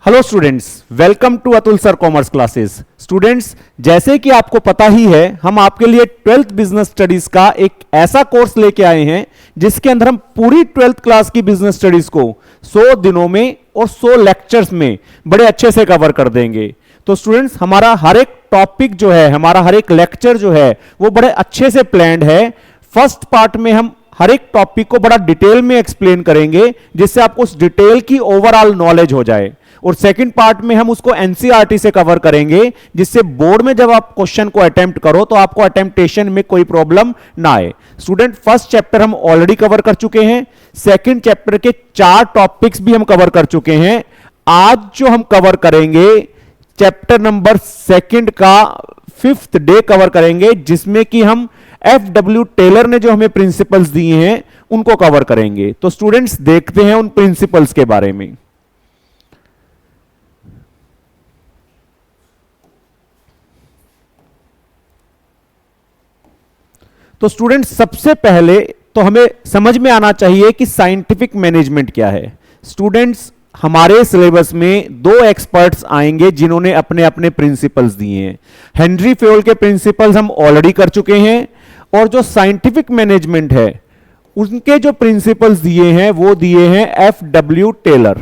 Hello students, welcome to Atul sir commerce classes. Students, जैसे कि आपको पता ही है, हम आपके लिए 12th बिजनेस स्टडीज का एक ऐसा कोर्स लेके आए हैं जिसके अंदर हम पूरी 12th क्लास की बिजनेस स्टडीज को 100 दिनों में और 100 लेक्चर्स में बड़े अच्छे से कवर कर देंगे। तो स्टूडेंट्स, हमारा हर एक टॉपिक जो है, हमारा हर एक लेक्चर जो है, वो बड़े अच्छे से प्लान्ड है। फर्स्ट पार्ट में हम हर एक टॉपिक को बड़ा डिटेल में एक्सप्लेन करेंगे जिससे आपको उस डिटेल की ओवरऑल नॉलेज हो जाए, और सेकंड पार्ट में हम उसको एनसीईआरटी से कवर करेंगे जिससे बोर्ड में जब आप क्वेश्चन को अटेम्प्ट करो तो आपको अटेम्प्टेशन में कोई प्रॉब्लम ना आए। स्टूडेंट, फर्स्ट चैप्टर हम ऑलरेडी कवर कर चुके हैं, सेकंड चैप्टर के 4 टॉपिक्स भी हम कवर कर चुके हैं। आज जो हम कवर करेंगे चैप्टर नंबर 2 का 5th डे कवर करेंगे, जिसमें कि हम FW टेलर ने जो हमें प्रिंसिपल्स दिए हैं उनको कवर करेंगे। तो स्टूडेंट्स, देखते हैं उन प्रिंसिपल्स के बारे में। तो स्टूडेंट्स, सबसे पहले तो हमें समझ में आना चाहिए कि साइंटिफिक मैनेजमेंट क्या है। स्टूडेंट्स, हमारे सिलेबस में 2 एक्सपर्ट्स आएंगे जिन्होंने अपने अपने प्रिंसिपल्स दिए हैं। हेनरी फेयोल के प्रिंसिपल्स हम ऑलरेडी कर चुके हैं, और जो साइंटिफिक मैनेजमेंट है उनके जो प्रिंसिपल्स दिए हैं वो दिए हैं FW टेलर।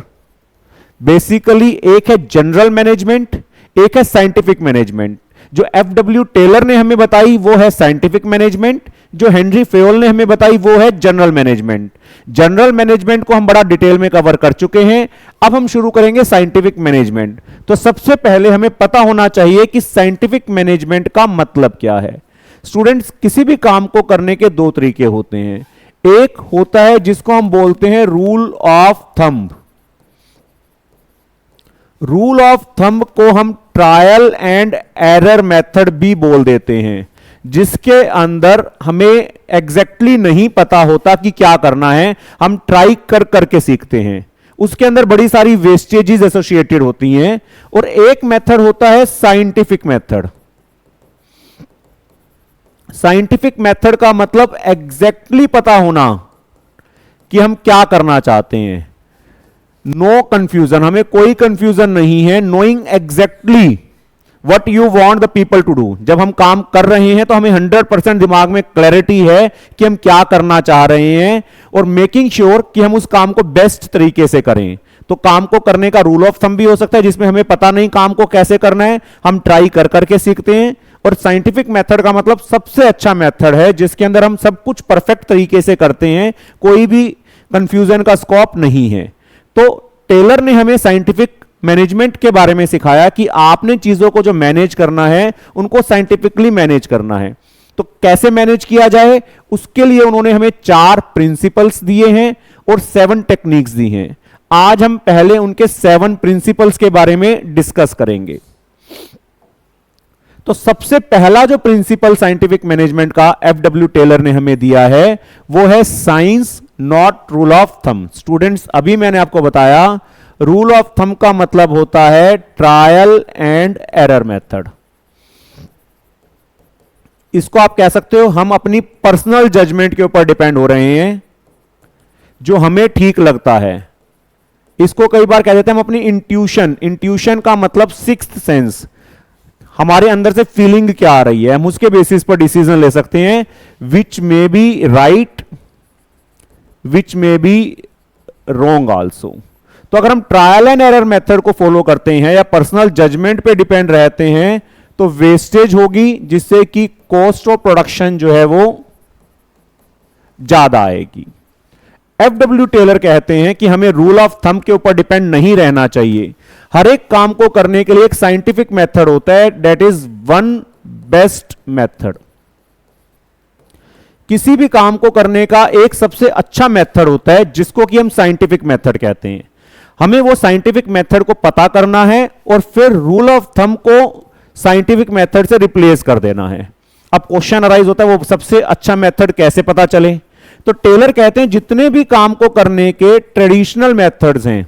बेसिकली एक है जनरल मैनेजमेंट, एक है साइंटिफिक मैनेजमेंट। जो FW टेलर ने हमें बताई वो है साइंटिफिक मैनेजमेंट, जो हेनरी फेयोल ने हमें बताई वो है जनरल मैनेजमेंट। जनरल मैनेजमेंट को हम बड़ा डिटेल में कवर कर चुके हैं। अब हम शुरू करेंगे साइंटिफिक मैनेजमेंट। तो सबसे पहले हमें पता होना चाहिए कि साइंटिफिक मैनेजमेंट का मतलब क्या है। स्टूडेंट्स, किसी भी काम को करने के 2 तरीके होते हैं। एक होता है जिसको हम बोलते हैं rule of thumb. Rule of thumb को हम ट्रायल एंड एरर मेथड भी बोल देते हैं, जिसके अंदर हमें एग्जैक्टली नहीं पता होता कि क्या करना है, हम ट्राई कर करके सीखते हैं। उसके अंदर बड़ी सारी वेस्टेजेस एसोसिएटेड होती हैं। और एक मेथड होता है साइंटिफिक मेथड। साइंटिफिक मेथड का मतलब एग्जैक्टली पता होना कि हम क्या करना चाहते हैं। नो कंफ्यूजन, हमें कोई कंफ्यूजन नहीं है। Knowing exactly what you want the people to do. जब हम काम कर रहे हैं तो हमें 100% दिमाग में क्लैरिटी है कि हम क्या करना चाह रहे हैं, और मेकिंग श्योर कि हम उस काम को बेस्ट तरीके से करें। तो काम को करने का रूल ऑफ थंब भी हो सकता है जिसमें हमें पता नहीं काम को कैसे करना है, हम ट्राई कर करके सीखते हैं। और साइंटिफिक मेथड का मतलब सबसे अच्छा मेथड है जिसके अंदर हम सब कुछ परफेक्ट तरीके से करते हैं, कोई भी कंफ्यूजन का स्कोप नहीं है। तो टेलर ने हमें साइंटिफिक मैनेजमेंट के बारे में सिखाया कि आपने चीजों को जो मैनेज करना है उनको साइंटिफिकली मैनेज करना है। तो कैसे मैनेज किया जाए, उसके लिए उन्होंने हमें 4 प्रिंसिपल्स दिए हैं और 7 टेक्निक्स दी हैं। आज हम पहले उनके 7 प्रिंसिपल्स के बारे में डिस्कस करेंगे। तो सबसे पहला जो प्रिंसिपल साइंटिफिक मैनेजमेंट का FW टेलर ने हमें दिया है वो है science not rule of thumb. Students, अभी मैंने आपको बताया रूल ऑफ थंब का मतलब होता है ट्रायल एंड एरर मेथड। इसको आप कह सकते हो हम अपनी पर्सनल जजमेंट के ऊपर डिपेंड हो रहे हैं, जो हमें ठीक लगता है। इसको कई बार कह देते हैं हम अपनी इंट्यूशन। इंट्यूशन का मतलब सिक्स्थ सेंस, हमारे अंदर से फीलिंग क्या आ रही है, हम उसके बेसिस पर डिसीजन ले सकते हैं, which may be right which may be wrong also. तो अगर हम ट्रायल एंड एरर मेथड को फॉलो करते हैं या पर्सनल जजमेंट पे डिपेंड रहते हैं तो वेस्टेज होगी, जिससे कि कॉस्ट ऑफ प्रोडक्शन जो है वो ज्यादा आएगी। FW टेलर कहते हैं कि हमें रूल ऑफ थंब के ऊपर डिपेंड नहीं रहना चाहिए। हर एक काम को करने के लिए एक साइंटिफिक मेथड होता है, that is one best method. किसी भी काम को करने का एक सबसे अच्छा मेथड होता है जिसको कि हम साइंटिफिक मेथड कहते हैं। हमें वो साइंटिफिक मेथड को पता करना है और फिर रूल ऑफ थंब को साइंटिफिक मेथड से रिप्लेस कर देना है। अब क्वेश्चन अराइज होता है वो सबसे अच्छा मेथड कैसे पता चले। तो टेलर कहते हैं जितने भी काम को करने के ट्रेडिशनल मेथड्स हैं,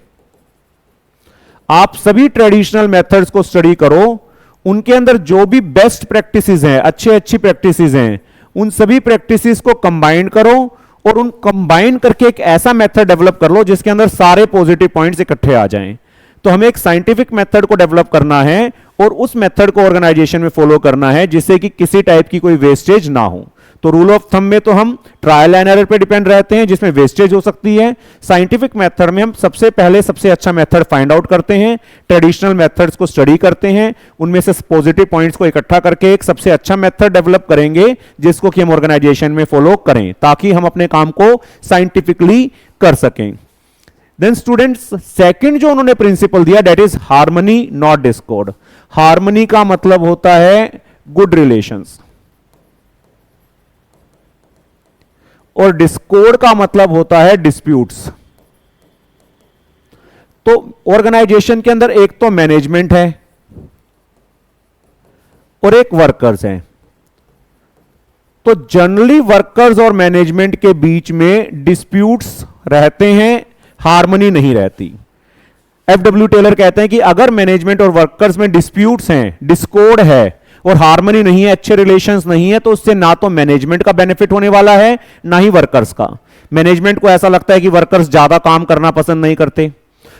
आप सभी ट्रेडिशनल मेथड्स को स्टडी करो, उनके अंदर जो भी बेस्ट प्रैक्टिसेस हैं, अच्छी प्रैक्टिसेस हैं, उन सभी प्रैक्टिसेस को कंबाइन करो और उन कंबाइन करके एक ऐसा मेथड डेवलप कर लो जिसके अंदर सारे पॉजिटिव पॉइंट्स इकट्ठे आ जाएं। तो हमें एक साइंटिफिक मेथड को डेवलप करना है और उस मेथड को ऑर्गेनाइजेशन में फॉलो करना है जिससे कि किसी टाइप की कोई वेस्टेज ना हो। तो रूल ऑफ थंब में तो हम ट्रायल एंड एरर पे डिपेंड रहते हैं जिसमें वेस्टेज हो सकती है। साइंटिफिक मेथड में हम सबसे पहले सबसे अच्छा मेथड फाइंड आउट करते हैं, ट्रेडिशनल मेथड्स को स्टडी करते हैं, उनमें से पॉजिटिव पॉइंट्स को इकट्ठा करके एक सबसे अच्छा मेथड डेवलप करेंगे जिसको कि हम ऑर्गेनाइजेशन में फॉलो करें ताकि हम अपने काम को साइंटिफिकली कर सकें। देन स्टूडेंट्स, सेकंड जो उन्होंने प्रिंसिपल दिया that is harmony not Discord. Harmony का मतलब होता है गुड रिलेशंस और डिस्कॉर्ड का मतलब होता है डिस्प्यूट्स। तो ऑर्गेनाइजेशन के अंदर एक तो मैनेजमेंट है और एक वर्कर्स हैं। तो जनरली वर्कर्स और मैनेजमेंट के बीच में डिस्प्यूट्स रहते हैं, हार्मनी नहीं रहती। एफडब्ल्यू टेलर कहते हैं कि अगर मैनेजमेंट और वर्कर्स में डिस्प्यूट्स हैं, डिस्कॉर्ड है और हार्मनी नहीं है, अच्छे रिलेशंस नहीं है, तो उससे ना तो मैनेजमेंट का बेनिफिट होने वाला है ना ही वर्कर्स का। मैनेजमेंट को ऐसा लगता है कि वर्कर्स ज्यादा काम करना पसंद नहीं करते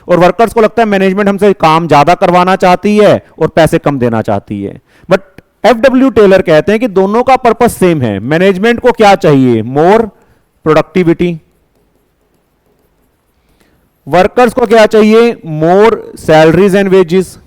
और वर्कर्स को लगता है मैनेजमेंट हमसे काम ज्यादा करवाना चाहती है और पैसे कम देना चाहती है। बट एफडब्ल्यू टेलर कहते हैं कि दोनों का पर्पस सेम है। मैनेजमेंट को क्या चाहिए? More productivity. वर्कर्स को क्या चाहिए? मोर सैलरीज एंड वेजेस।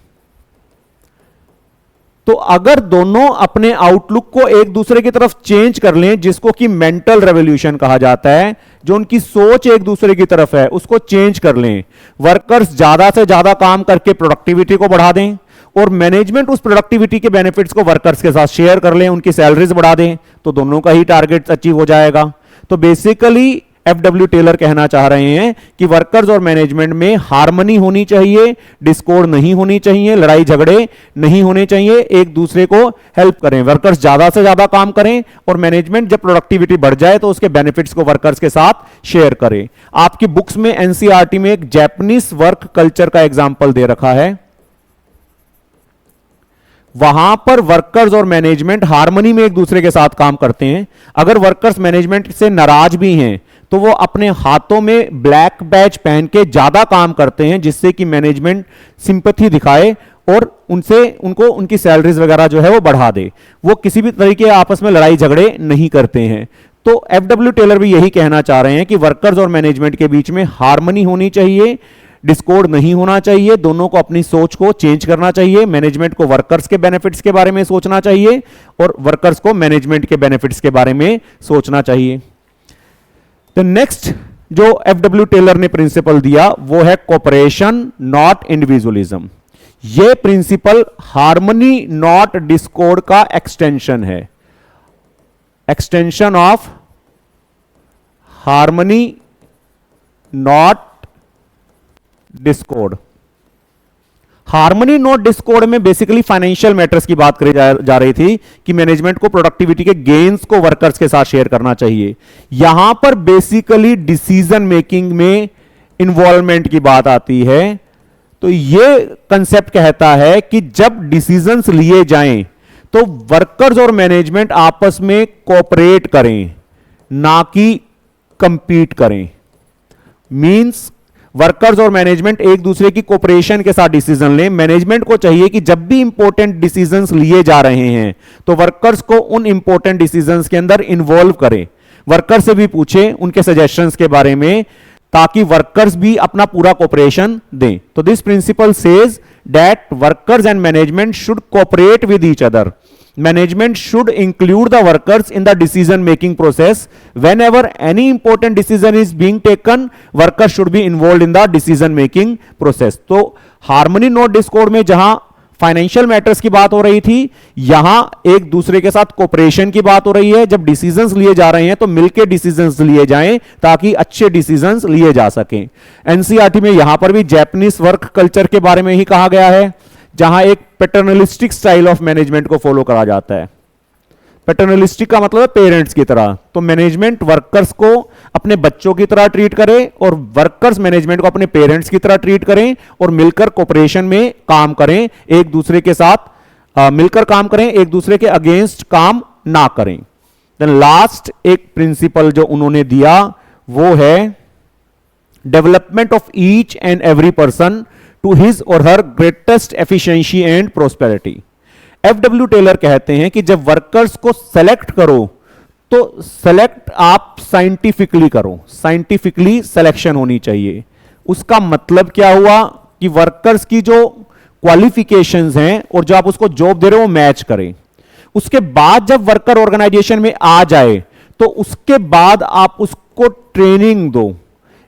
तो अगर दोनों अपने आउटलुक को एक दूसरे की तरफ चेंज कर लें, जिसको कि मेंटल रेवोल्यूशन कहा जाता है, जो उनकी सोच एक दूसरे की तरफ है उसको चेंज कर लें, वर्कर्स ज्यादा से ज्यादा काम करके प्रोडक्टिविटी को बढ़ा दें और मैनेजमेंट उस प्रोडक्टिविटी के बेनिफिट्स को वर्कर्स के साथ शेयर कर लें, उनकी सैलरीज बढ़ा दें, तो दोनों का ही टारगेट अचीव हो जाएगा। तो बेसिकली एफडब्ल्यू टेलर कहना चाह रहे हैं कि वर्कर्स और मैनेजमेंट में हार्मनी होनी चाहिए, डिस्कॉर्ड नहीं होनी चाहिए, लड़ाई झगड़े नहीं होने चाहिए, एक दूसरे को हेल्प करें। वर्कर्स ज्यादा से ज्यादा काम करें और मैनेजमेंट जब प्रोडक्टिविटी बढ़ जाए तो उसके बेनिफिट्स को वर्कर्स के साथ शेयर करें। आपकी बुक्स में एनसीईआरटी में एक जापानीज वर्क कल्चर का एग्जाम्पल दे रखा है, वहां पर वर्कर्स और मैनेजमेंट हार्मनी में एक दूसरे के साथ काम करते हैं। अगर वर्कर्स मैनेजमेंट से नाराज भी हैं तो वो अपने हाथों में ब्लैक बैज पहन के ज्यादा काम करते हैं जिससे कि मैनेजमेंट सिंपैथी दिखाए और उनको उनकी सैलरीज वगैरह जो है वो बढ़ा दे। वो किसी भी तरीके आपस में लड़ाई झगड़े नहीं करते हैं। तो एफडब्ल्यू टेलर भी यही कहना चाह रहे हैं कि वर्कर्स और मैनेजमेंट के बीच में हार्मनी होनी चाहिए, डिस्कॉर्ड नहीं होना चाहिए, दोनों को अपनी सोच को चेंज करना चाहिए। मैनेजमेंट को वर्कर्स के बेनिफिट्स के बारे में सोचना चाहिए और वर्कर्स को मैनेजमेंट के बेनिफिट्स के बारे में सोचना चाहिए। तो नेक्स्ट जो एफडब्ल्यू टेलर ने प्रिंसिपल दिया वो है कोऑपरेशन नॉट इंडिविजुअलिज्म। यह प्रिंसिपल हार्मनी नॉट डिस्कॉर्ड का एक्सटेंशन है, extension of harmony not Discord. Harmony not Discord में बेसिकली फाइनेंशियल मैटर्स की बात करी जा रही थी कि मैनेजमेंट को प्रोडक्टिविटी के गेन्स को वर्कर्स के साथ शेयर करना चाहिए। यहां पर बेसिकली डिसीजन मेकिंग में इन्वॉल्वमेंट की बात आती है। तो यह कंसेप्ट कहता है कि जब डिसीजंस लिए जाएं तो वर्कर्स और मैनेजमेंट आपस में कोऑपरेट करें, ना कि कंपीट करें। मींस वर्कर्स और मैनेजमेंट एक दूसरे की कोऑपरेशन के साथ डिसीजन लें। मैनेजमेंट को चाहिए कि जब भी इंपॉर्टेंट डिसीजंस लिए जा रहे हैं तो वर्कर्स को उन इंपॉर्टेंट डिसीजंस के अंदर इन्वॉल्व करें, वर्कर से भी पूछें उनके सजेशंस के बारे में, ताकि वर्कर्स भी अपना पूरा कोऑपरेशन दें। तो this principle says that workers and management should cooperate with each other. Management should include the workers in the decision making process. Whenever any important decision is being taken, workers should be involved in the decision making process. तो harmony not discord में जहां financial matters की बात हो रही थी, यहां एक दूसरे के साथ कोऑपरेशन की बात हो रही है। जब डिसीजंस लिए जा रहे हैं तो मिलकर डिसीजंस लिए जाएं ताकि अच्छे डिसीजंस लिए जा सकें। एनसीईआरटी में यहां पर भी जापानीज वर्क कल्चर के बारे में ही कहा गया है, जहां एक पैटर्नलिस्टिक स्टाइल ऑफ मैनेजमेंट को फॉलो करा जाता है। पैटर्नलिस्टिक का मतलब है पेरेंट्स की तरह। तो मैनेजमेंट वर्कर्स को अपने बच्चों की तरह ट्रीट करे और वर्कर्स मैनेजमेंट को अपने पेरेंट्स की तरह ट्रीट करें और मिलकर कोऑपरेशन में काम करें, एक दूसरे के साथ मिलकर काम करें, एक दूसरे के अगेंस्ट काम ना करें। देन लास्ट एक प्रिंसिपल जो उन्होंने दिया वो है development of each and every person to his or her greatest efficiency and prosperity. FW Taylor कहते हैं कि जब वर्कर्स को सेलेक्ट करो तो सेलेक्ट आप साइंटिफिकली करो, साइंटिफिकली सिलेक्शन होनी चाहिए। उसका मतलब क्या हुआ कि वर्कर्स की जो क्वालिफिकेशंस हैं और जो आप उसको जॉब दे रहे हो वो मैच करें। उसके बाद जब वर्कर ऑर्गेनाइजेशन में आ जाए तो उसके बाद आप उसको ट्रेनिंग दो,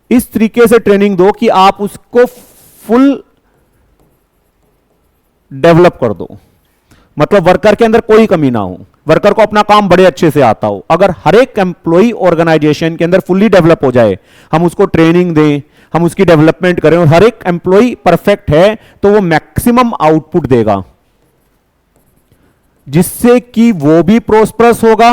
इस तरीके से ट्रेनिंग दो कि आप उसको फुल डेवलप कर दो, मतलब वर्कर के अंदर कोई कमी ना हो, वर्कर को अपना काम बड़े अच्छे से आता हो। अगर हर एक एम्प्लॉय ऑर्गेनाइजेशन के अंदर फुल्ली डेवलप हो जाए, हम उसको ट्रेनिंग दें, हम उसकी डेवलपमेंट करें और हर एक एम्प्लॉय परफेक्ट है तो वो मैक्सिमम आउटपुट देगा, जिससे कि वो भी प्रोस्परस होगा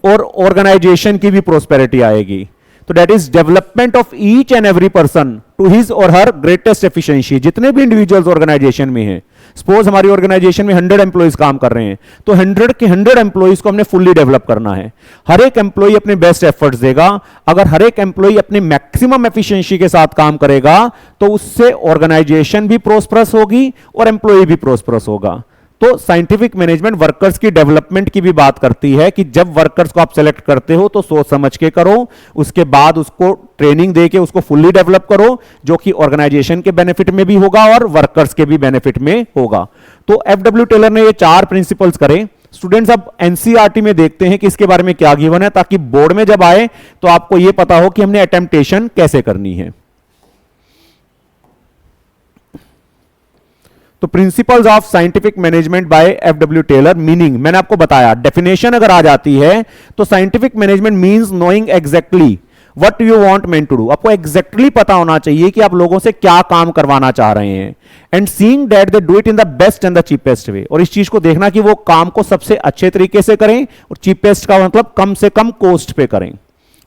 और ऑर्गेनाइजेशन की भी प्रोस्पेरिटी आएगी। तो that is development of each and every person to his or her greatest efficiency. जितने भी इंडिविजुअल्स ऑर्गेनाइजेशन में हैं, सपोज हमारी ऑर्गेनाइजेशन में 100 एम्प्लॉइज काम कर रहे हैं, तो 100 के 100 एम्प्लॉइज को हमने फुल्ली डेवलप करना है। हर एक एम्प्लॉय अपने बेस्ट एफर्ट्स देगा। अगर हर एक एम्प्लॉय अपने मैक्सिमम एफिशिएंसी के साथ काम करेगा तो उससे ऑर्गेनाइजेशन भी प्रोस्परस होगी और एम्प्लॉय भी प्रोस्परस होगा। तो साइंटिफिक मैनेजमेंट वर्कर्स की डेवलपमेंट की भी बात करती है कि जब वर्कर्स को आप सेलेक्ट करते हो तो सोच समझ के करो, उसके बाद उसको ट्रेनिंग देके उसको फुल्ली डेवलप करो, जो कि ऑर्गेनाइजेशन के बेनिफिट में भी होगा और वर्कर्स के भी बेनिफिट में होगा। तो एफडब्ल्यू टेलर ने ये 4 प्रिंसिपल्स करे। स्टूडेंट्स अब एनसीईआरटी में देखते हैं कि इसके बारे में क्या गिवन है, ताकि बोर्ड में जब आए तो आपको यह पता हो कि हमने अटेम्प्टेशन कैसे करनी है। तो principles of scientific management by FW Taylor, meaning मैंने आपको बताया। डेफिनेशन अगर आ जाती है तो scientific management means knowing exactly what you want man to do. आपको एग्जैक्टली पता होना चाहिए कि आप लोगों से क्या काम करवाना चाह रहे हैं, and seeing that they do it in the best and the cheapest way. और इस चीज को देखना कि वो काम को सबसे अच्छे तरीके से करें, और चीपेस्ट का मतलब कम से कम कॉस्ट पे करें।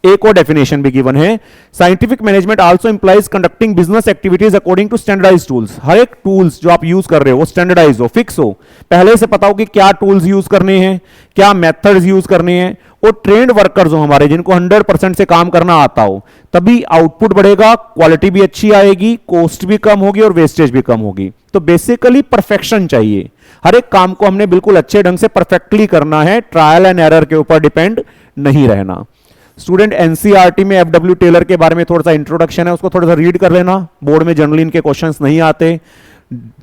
एक और डेफिनेशन भी गिवन है, scientific management also implies conducting business activities according to standardized tools. हर एक टूल्स जो आप यूज कर रहे हो वो स्टैंडर्डाइज हो, फिक्स हो, पहले से पता हो कि क्या टूल्स यूज करने हैं, क्या मेथड्स यूज करने हैं, और ट्रेंड वर्कर्स हो हमारे, जिनको 100% से काम करना आता हो, तभी आउटपुट बढ़ेगा, क्वालिटी भी अच्छी आएगी, कॉस्ट भी कम होगी और वेस्टेज भी कम होगी। तो बेसिकली परफेक्शन चाहिए, हर एक काम को हमने बिल्कुल अच्छे ढंग से परफेक्टली करना है, ट्रायल एंड एरर के ऊपर डिपेंड नहीं रहना। स्टूडेंट एनसीईआरटी में एफडब्ल्यू टेलर के बारे में थोड़ा सा इंट्रोडक्शन है, उसको थोड़ा सा रीड कर लेना। बोर्ड में जनरली इनके क्वेश्चंस नहीं आते।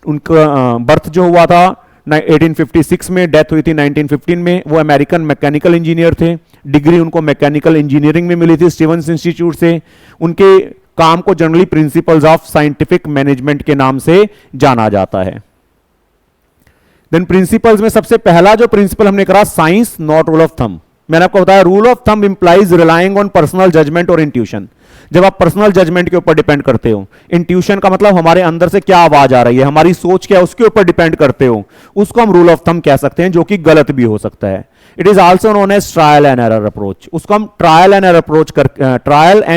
उनका बर्थ जो हुआ था 1856 में, डेथ हुई थी 1915 में। वो अमेरिकन मैकेनिकल इंजीनियर थे। डिग्री उनको मैकेनिकल इंजीनियरिंग में मिली थी स्टीवंस इंस्टीट्यूट से। उनके काम को generally principles of scientific management के नाम से जाना जाता है। देन प्रिंसिपल्स में सबसे पहला जो प्रिंसिपल हमने करा, science not rule of thumb. मैंने आपको बताया rule of thumb implies relying on personal judgement और इंट्यूशन। जब आप पर्सनल जजमेंट के ऊपर डिपेंड करते हो, इंट्यूशन का मतलब हमारे अंदर से क्या आवाज आ रही है, हमारी सोच क्या है, उसके ऊपर डिपेंड करते हो, उसको हम रूल ऑफ थंब कह सकते हैं, जो कि गलत भी हो सकता है। It is also known as trial and error approach. उसको हम ट्रायल एंड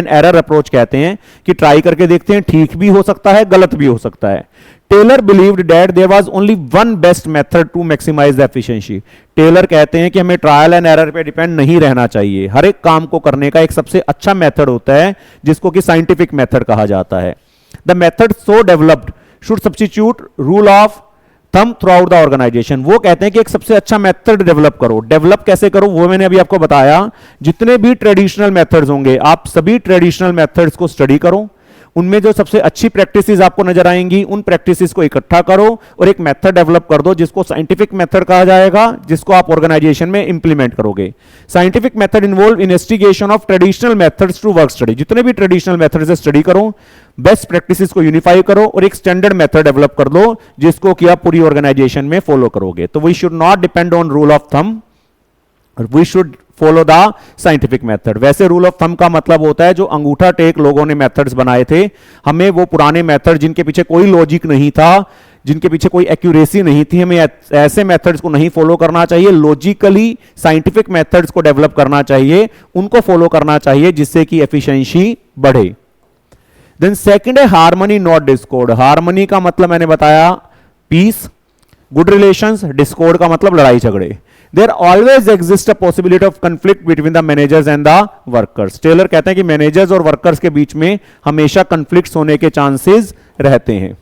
एरर अप्रोच कहते हैं कि ट्राई करके देखते हैं, ठीक भी हो सकता है, गलत भी हो सकता है। Taylor believed that there was only one best method to maximise the efficiency. Taylor कहते हैं कि हमें ट्रायल एंड एरर पे डिपेंड नहीं रहना चाहिए। हर एक काम को करने का एक सबसे अच्छा मेथड होता है, जिसको कि साइंटिफिक मेथड कहा जाता है। The method so developed should substitute rule of thumb throughout the organisation. वो कहते हैं कि एक सबसे अच्छा मेथड डेवलप करो। डेवलप कैसे करो वो मैंने अभी आपको बताया। जितने भी ट्रेडिशनल मेथड्स होंगे, आप सभी ट्रेडिशनल मेथड्स को स्टडी करो, उनमें जो सबसे अच्छी प्रैक्टिसेस आपको नजर आएंगी, उन प्रैक्टिसेस को इकट्ठा करो और एक मेथड डेवलप कर दो, जिसको साइंटिफिक मेथड कहा जाएगा, जिसको आप ऑर्गेनाइजेशन में इंप्लीमेंट करोगे। Scientific method involve investigation of traditional methods to work study. जितने भी ट्रेडिशनल मेथड्स स्टडी करो, बेस्ट प्रैक्टिसेस को यूनिफाई करो और एक स्टैंडर्ड मेथड डेवलप कर दो, जिसको कि आप पूरी ऑर्गेनाइजेशन में फॉलो करोगे। तो we should not depend on rule of thumb, we should follow the scientific method. वैसे रूल ऑफ थंब का मतलब होता है जो अंगूठा टेक लोगों ने मेथड्स बनाए थे, हमें वो पुराने मेथड जिनके पीछे कोई लॉजिक नहीं था, जिनके पीछे कोई एक्यूरेसी नहीं थी, हमें ऐसे मेथड्स को नहीं फॉलो करना चाहिए। लॉजिकली साइंटिफिक मेथड्स को डेवलप करना चाहिए, उनको फॉलो करना चाहिए, जिससे कि एफिशिएंसी बढ़े। देन सेकंड है हार्मनी नॉट डिस्कॉर्ड। हार्मनी का मतलब मैंने बताया पीस, गुड रिलेशंस, डिस्कॉर्ड का मतलब लड़ाई झगड़े। There always exists a possibility of conflict between the managers and the workers. Taylor कहते हैं कि मैनेजर्स और वर्कर्स के बीच में हमेशा कन्फ्लिक्ट्स होने के चांसेस रहते हैं।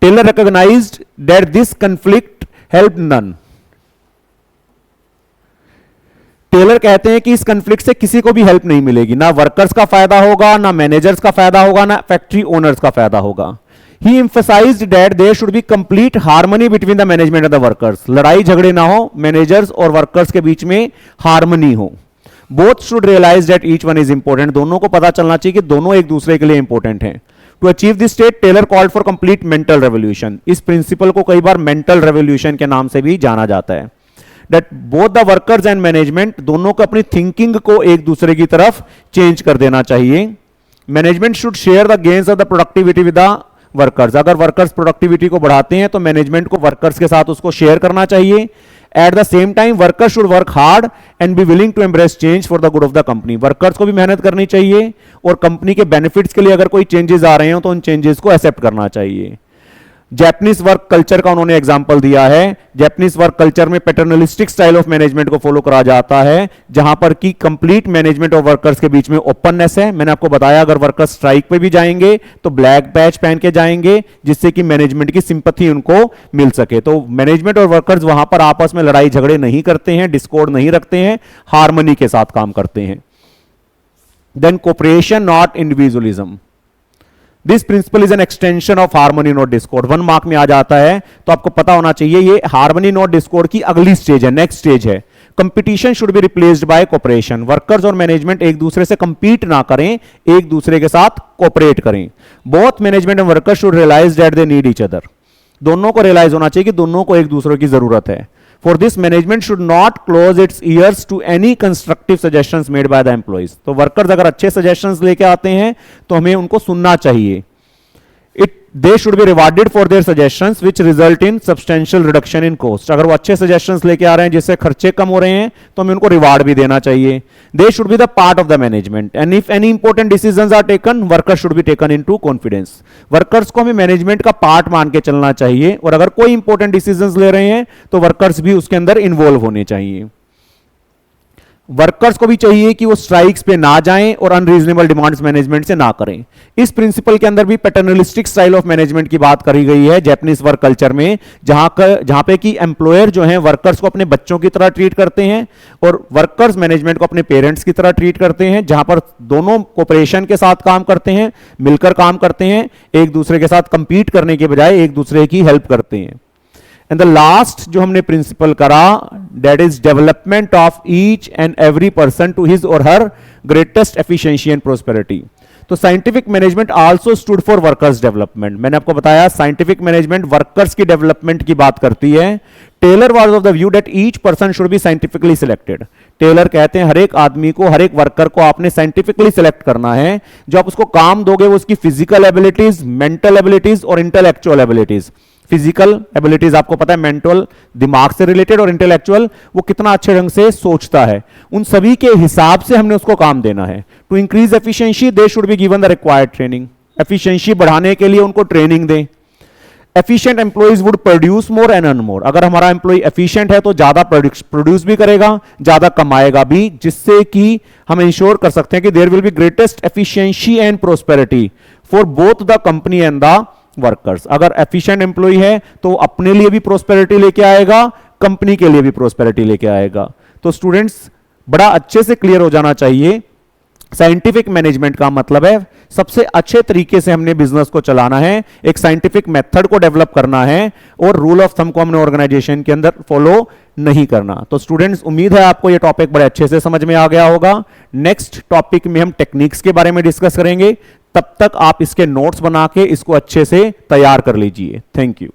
Taylor recognised that this conflict help none. Taylor कहते हैं कि इस कंफ्लिक्ट से किसी को भी हेल्प नहीं मिलेगी, ना वर्कर्स का फायदा होगा, ना मैनेजर्स का फायदा होगा, ना फैक्ट्री ओनर्स का फायदा होगा। He emphasized that there should be complete harmony between the management and the workers. लड़ाई झगड़े ना हो, मैनेजर्स और वर्कर्स के बीच में हार्मनी हो। Both should realize that each one is important. दोनों को पता चलना चाहिए कि दोनों एक दूसरे के लिए इंपॉर्टेंट हैं। To achieve this state, Taylor called for complete mental revolution. इस प्रिंसिपल को कई बार मेंटल रेवोल्यूशन के नाम से भी जाना जाता है। That both the workers and management दोनों को अपनी थिंकिंग को एक दूसरे की तरफ चेंज कर देना चाहिए। Management should share the gains of the productivity with the workers. अगर वर्कर्स प्रोडक्टिविटी को बढ़ाते हैं तो मैनेजमेंट को वर्कर्स के साथ उसको शेयर करना चाहिए। At the same time workers should work hard and be willing to embrace change for the good of the company. Workers को भी मेहनत करनी चाहिए और कंपनी के बेनिफिट्स के लिए अगर कोई चेंजेस आ रहे हो तो उन चेंजेस को एक्सेप्ट करना चाहिए। जैपनीज वर्क कल्चर का उन्होंने एग्जांपल दिया है। जैपनीज वर्क कल्चर में पैटर्नलिस्टिक स्टाइल ऑफ मैनेजमेंट को फॉलो करा जाता है, जहां पर की कंप्लीट मैनेजमेंट और वर्कर्स के बीच में ओपननेस है। मैंने आपको बताया अगर वर्कर्स स्ट्राइक पे भी जाएंगे तो ब्लैक बैच पहन के जाएंगे, जिससे कि मैनेजमेंट की सिंपैथी उनको मिल सके। तो मैनेजमेंट और वर्कर्स वहां पर आपस में लड़ाई झगड़े नहीं करते हैं, डिस्कॉर्ड नहीं रखते हैं, हार्मनी के साथ काम करते हैं। Then cooperation not individualism. This principle is an extension of harmony not discord. 1 mark में आ जाता है तो आपको पता होना चाहिए ये हार्मनी नॉट डिस्कॉर्ड की अगली स्टेज है, नेक्स्ट स्टेज है। Competition should be replaced by cooperation. Workers और मैनेजमेंट एक दूसरे से कंपीट ना करें, एक दूसरे के साथ कोऑपरेट करें। Both management and workers should realise that they need each other. दोनों को रियलाइज होना चाहिए कि दोनों को एक दूसरे की जरूरत है। For this management should not close its ears to any constructive suggestions made by the employees. तो वर्कर्स अगर अच्छे सजेशंस लेके आते हैं तो हमें उनको सुनना चाहिए। They should be rewarded for their suggestions which result in substantial reduction in cost. अगर वो अच्छे suggestions लेके आ रहे हैं जिससे खर्चे कम हो रहे हैं तो हमें उनको रिवार्ड भी देना चाहिए। They should be the part of the management and if any important decisions are taken, workers should be taken into confidence. Workers को हमें मैनेजमेंट का पार्ट मान के चलना चाहिए और अगर कोई इंपॉर्टेंट डिसीजंस ले रहे हैं तो वर्कर्स भी उसके अंदर इन्वॉल्व होने चाहिए। वर्कर्स को भी चाहिए कि वो स्ट्राइक्स पे ना जाएं और अनरीजनेबल डिमांड्स मैनेजमेंट से ना करें। इस प्रिंसिपल के अंदर भी पैटर्नलिस्टिक स्टाइल ऑफ मैनेजमेंट की बात करी गई है जैपनीज वर्क कल्चर में, जहां पे कि एम्प्लॉयर जो हैं वर्कर्स को अपने बच्चों की तरह ट्रीट करते हैं और वर्कर्स मैनेजमेंट को अपने पेरेंट्स की तरह ट्रीट करते हैं, जहां पर दोनों कोऑपरेशन के साथ काम करते हैं, मिलकर काम करते हैं, एक दूसरे के साथ कंपीट करने के बजाय एक दूसरे की हेल्प करते हैं। एंड द लास्ट जो हमने प्रिंसिपल करा that is development of each and every person to his or her greatest efficiency and prosperity. तो scientific management also stood for workers development. मैंने आपको बताया साइंटिफिक मैनेजमेंट वर्कर्स की डेवलपमेंट की बात करती है। Taylor was of the view that each person should be scientifically selected. Taylor कहते हैं हर एक आदमी को, हर एक वर्कर को आपने साइंटिफिकली सिलेक्ट करना है। जो आप उसको काम दोगे वो उसकी फिजिकल एबिलिटीज, मेंटल एबिलिटीज और इंटेलेक्चुअल एबिलिटीज। फिजिकल एबिलिटीज आपको पता है मेंटल दिमाग से रिलेटेड और इंटेलेक्चुअल वो कितना अच्छे ढंग से सोचता है, उन सभी के हिसाब से हमने उसको काम देना है। To increase efficiency they should be given the required training. Efficiency बढ़ाने के लिए उनको ट्रेनिंग दें। Efficient employees would produce more and earn more. अगर हमारा एम्प्लॉय एफिशिएंट है तो ज्यादा प्रोड्यूस भी करेगा, ज्यादा कमाएगा भी, जिससे कि हम इंश्योर कर सकते हैं कि there will be greatest efficiency and prosperity for both the company and the workers. अगर एफिशिएंट एम्प्लॉय है तो अपने लिए भी प्रोस्पेरिटी लेके आएगा, कंपनी के लिए भी प्रोस्पेरिटी लेके आएगा। तो स्टूडेंट्स बड़ा अच्छे से क्लियर हो जाना चाहिए, साइंटिफिक मैनेजमेंट का मतलब है सबसे अच्छे तरीके से हमने बिजनेस को चलाना है, एक साइंटिफिक मेथड को डेवलप करना है और रूल ऑफ थंब को हमने ऑर्गेनाइजेशन के अंदर फॉलो नहीं करना। तो स्टूडेंट्स उम्मीद है आपको यह टॉपिक बड़े अच्छे से समझ में आ गया होगा। नेक्स्ट टॉपिक में हम टेक्निक्स के बारे में डिस्कस करेंगे, तब तक आप इसके नोट्स बना के इसको अच्छे से तैयार कर लीजिए। Thank you.